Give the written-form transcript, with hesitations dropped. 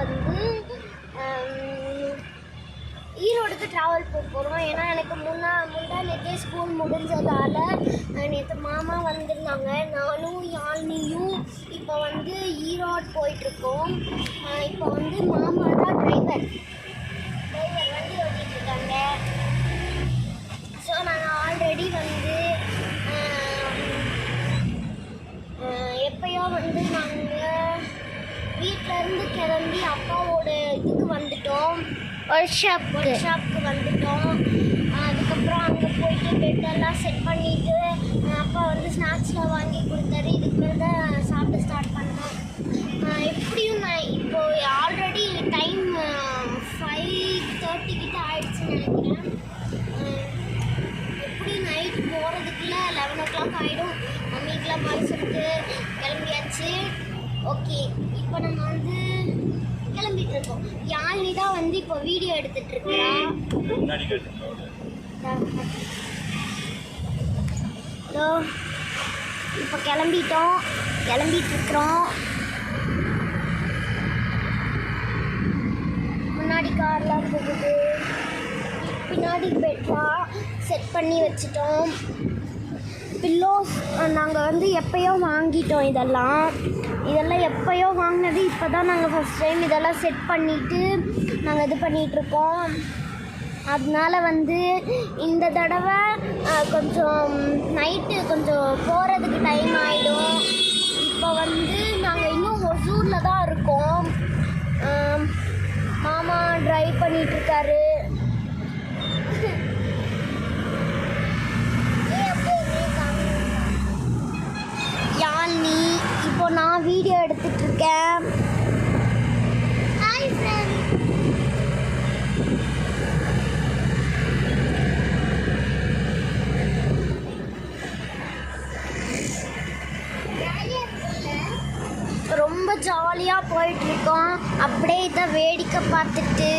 வந்து ஈரோடுக்கு ட்ராவல் போக போகிறோம். ஏன்னா எனக்கு முந்தா நேற்றே ஸ்கூல் முடிஞ்சதால் நேற்று மாமா வந்திருந்தாங்க. நானும் யாழ்னியும் இப்போ வந்து ஈரோடு போயிட்டுருக்கோம். இப்போ வந்து மாமா தான் டிரைவர் வண்டி ஓட்டிகிட்ருக்காங்க. ஸோ நாங்கள் ஆல்ரெடி வந்து எப்பயோ வந்து நாங்கள் வீட்டிலேருந்து கிளம்பி அப்பாவோட இதுக்கு வந்துட்டோம், ஒர்க் ஷாப்புக்கு வந்துட்டோம். அதுக்கப்புறம் அங்கே போயிட்டு பெட்டெல்லாம் செட் பண்ணிவிட்டு அப்பா வந்து ஸ்நாக்ஸ்லாம் வாங்கி கொடுத்தாரு. இதுக்கு மேலே தான் சாப்பிட்டு ஸ்டார்ட் பண்ணோம். எப்படியும் நான் இப்போது ஆல்ரெடி டைம் 5:30 கிட்ட ஆயிடுச்சுன்னு நினைக்கிறேன். எப்படி நைட் போகிறதுக்குள்ளே 11 o'clock ஆகிடும். மம்மிக்கெலாம் பாய் சொல்லிட்டு கிளம்பியாச்சு. ஓகே, இப்போ நம்ம வந்து கிளம்பிட்டு இருக்கோம். யாழ்னி தான் வந்து இப்போ வீடியோ எடுத்துட்டு இருக்கா. இப்போ கிளம்பிட்டு இருக்கிறோம். முன்னாடி கார்லாம் போகுது, பின்னாடி பெட்லாம் செட் பண்ணி வச்சிட்டோம். பில்லோஸ் நாங்கள் வந்து எப்போயோ வாங்கிட்டோம். இதெல்லாம் எப்போயோ வாங்கினது. இப்போ தான் நாங்கள் ஃபஸ்ட் டைம் இதெல்லாம் செட் பண்ணிவிட்டு நாங்கள் இது பண்ணிகிட்ருக்கோம். அதனால வந்து இந்த தடவை கொஞ்சம் நைட்டு கொஞ்சம் போகிறதுக்கு டைம் ஆகிடும். இப்போ வந்து நாங்கள் இன்னும் ஒசூரில் தான் இருக்கோம். மாமா ட்ரைவ் பண்ணிகிட்ருக்காரு. யாழ்னி இப்போ நான் வீடியோ எடுத்துட்டு இருக்கேன். Hi friend. ரொம்ப ஜாலியாக போயிட்டுருக்கோம். அப்படியே இதை வேடிக்கை பார்த்துட்டு